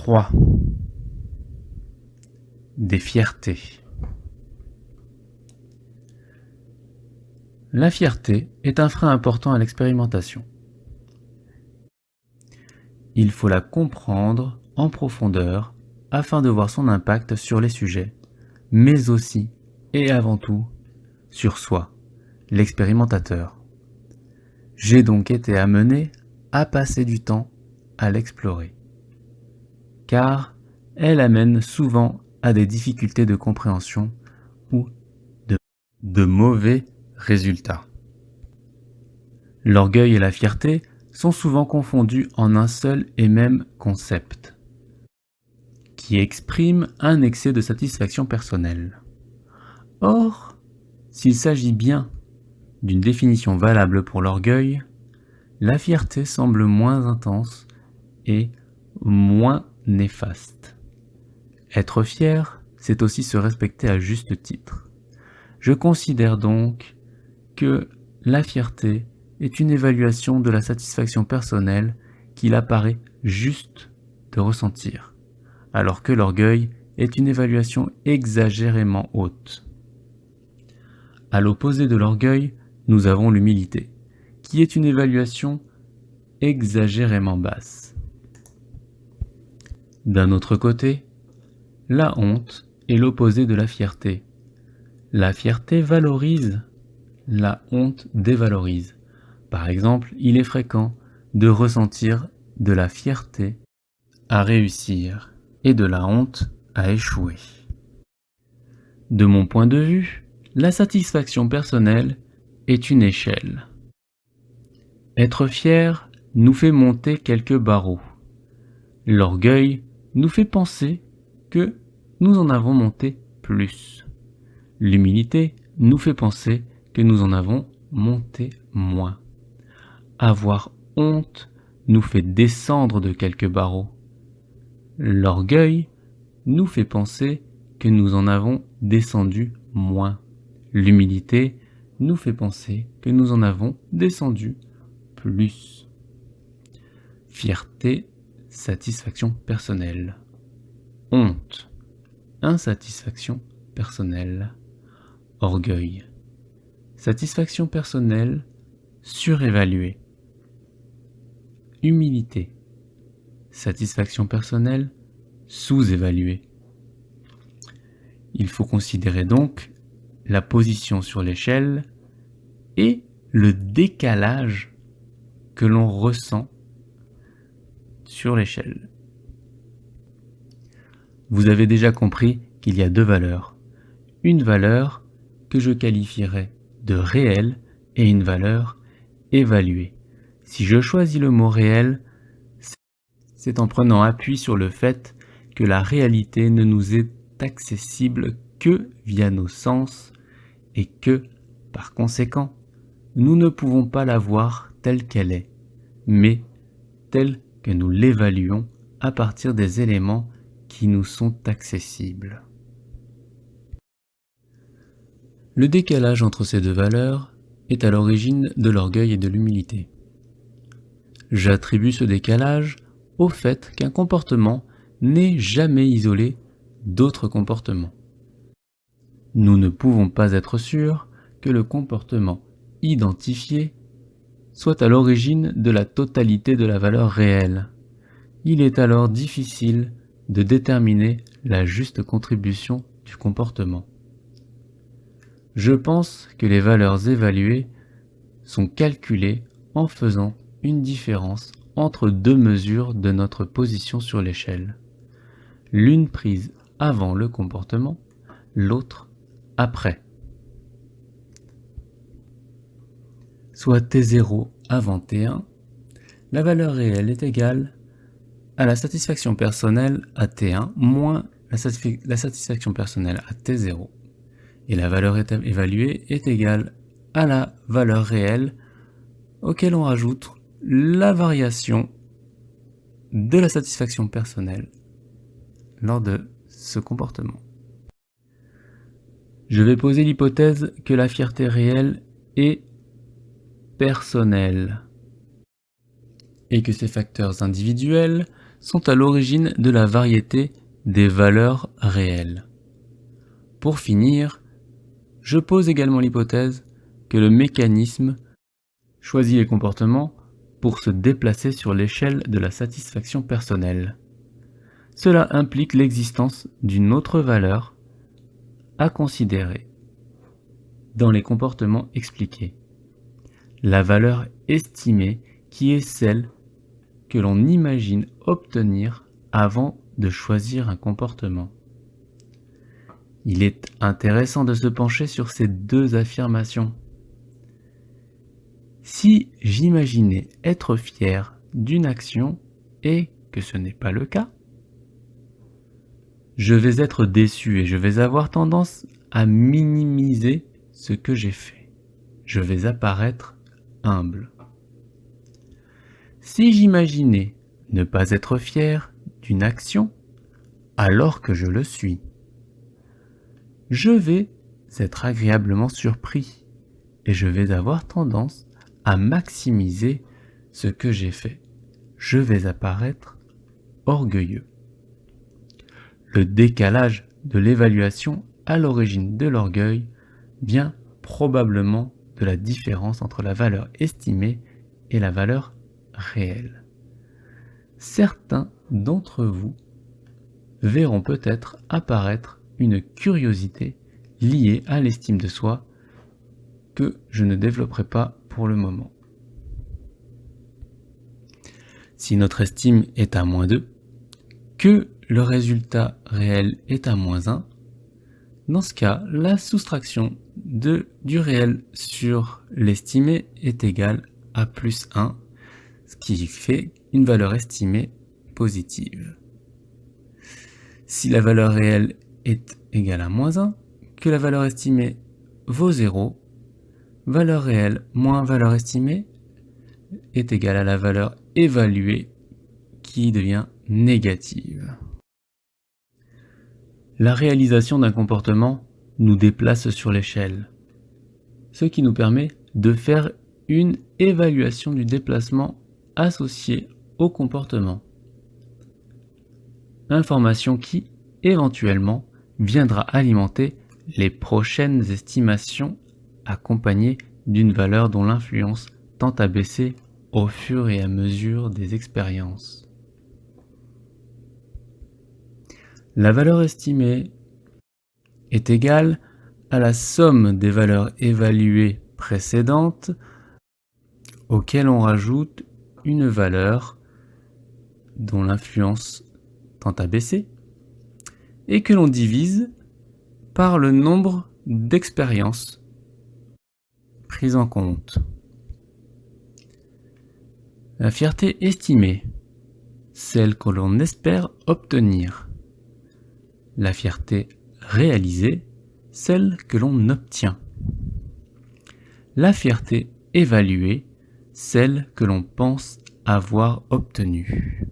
3. Des fiertés. La fierté est un frein important à l'expérimentation. Il faut la comprendre en profondeur afin de voir son impact sur les sujets, mais aussi et avant tout sur soi, l'expérimentateur. J'ai donc été amené à passer du temps à l'explorer, car elle amène souvent à des difficultés de compréhension ou de mauvais résultats. L'orgueil et la fierté sont souvent confondus en un seul et même concept, qui exprime un excès de satisfaction personnelle. Or, s'il s'agit bien d'une définition valable pour l'orgueil, la fierté semble moins intense et moins néfaste. Être fier, c'est aussi se respecter à juste titre. Je considère donc que la fierté est une évaluation de la satisfaction personnelle qu'il apparaît juste de ressentir, alors que l'orgueil est une évaluation exagérément haute. À l'opposé de l'orgueil, nous avons l'humilité, qui est une évaluation exagérément basse. D'un autre côté, la honte est l'opposé de la fierté. La fierté valorise, la honte dévalorise. Par exemple, il est fréquent de ressentir de la fierté à réussir et de la honte à échouer. De mon point de vue, la satisfaction personnelle est une échelle. Être fier nous fait monter quelques barreaux. L'orgueil nous fait penser que nous en avons monté plus. L'humilité nous fait penser que nous en avons monté moins. Avoir honte nous fait descendre de quelques barreaux. L'orgueil nous fait penser que nous en avons descendu moins. L'humilité nous fait penser que nous en avons descendu plus. Fierté, satisfaction personnelle. Honte, insatisfaction personnelle. Orgueil, satisfaction personnelle surévaluée. Humilité, satisfaction personnelle sous-évaluée. Il faut considérer donc la position sur l'échelle et le décalage que l'on ressent sur l'échelle. Vous avez déjà compris qu'il y a deux valeurs. Une valeur que je qualifierais de réelle et une valeur évaluée. Si je choisis le mot réel, c'est en prenant appui sur le fait que la réalité ne nous est accessible que via nos sens et que, par conséquent, nous ne pouvons pas la voir telle qu'elle est, mais telle que nous l'évaluons à partir des éléments qui nous sont accessibles. Le décalage entre ces deux valeurs est à l'origine de l'orgueil et de l'humilité. J'attribue ce décalage au fait qu'un comportement n'est jamais isolé d'autres comportements. Nous ne pouvons pas être sûrs que le comportement identifié soit à l'origine de la totalité de la valeur réelle. Il est alors difficile de déterminer la juste contribution du comportement. Je pense que les valeurs évaluées sont calculées en faisant une différence entre deux mesures de notre position sur l'échelle. L'une prise avant le comportement, l'autre après. Soit T0 avant T1, la valeur réelle est égale à la satisfaction personnelle à T1 moins la satisfaction personnelle à T0. Et la valeur évaluée est égale à la valeur réelle auquel on rajoute la variation de la satisfaction personnelle lors de ce comportement. Je vais poser l'hypothèse que la fierté réelle est personnelle et que ces facteurs individuels sont à l'origine de la variété des valeurs réelles. Pour finir, je pose également l'hypothèse que le mécanisme choisit les comportements pour se déplacer sur l'échelle de la satisfaction personnelle. Cela implique l'existence d'une autre valeur à considérer dans les comportements expliqués. La valeur estimée qui est celle que l'on imagine obtenir avant de choisir un comportement. Il est intéressant de se pencher sur ces deux affirmations. Si j'imaginais être fier d'une action et que ce n'est pas le cas, je vais être déçu et je vais avoir tendance à minimiser ce que j'ai fait. Je vais apparaître humble. Si j'imaginais ne pas être fier d'une action alors que je le suis, je vais être agréablement surpris et je vais avoir tendance à maximiser ce que j'ai fait. Je vais apparaître orgueilleux. Le décalage de l'évaluation à l'origine de l'orgueil vient probablement de la différence entre la valeur estimée et la valeur réelle. Certains d'entre vous verront peut-être apparaître une curiosité liée à l'estime de soi que je ne développerai pas pour le moment. Si notre estime est à -2, que le résultat réel est à -1, dans ce cas, la soustraction du réel sur l'estimé est égale à +1, ce qui fait une valeur estimée positive. Si la valeur réelle est égale à -1, que la valeur estimée vaut 0, valeur réelle moins valeur estimée est égale à la valeur évaluée qui devient négative. La réalisation d'un comportement nous déplace sur l'échelle, ce qui nous permet de faire une évaluation du déplacement associé au comportement. Information qui, éventuellement, viendra alimenter les prochaines estimations accompagnées d'une valeur dont l'influence tend à baisser au fur et à mesure des expériences. La valeur estimée est égale à la somme des valeurs évaluées précédentes auxquelles on rajoute une valeur dont l'influence tend à baisser et que l'on divise par le nombre d'expériences prises en compte. La fierté estimée, celle que l'on espère obtenir. La fierté réalisée, celle que l'on obtient. La fierté évaluée, celle que l'on pense avoir obtenue.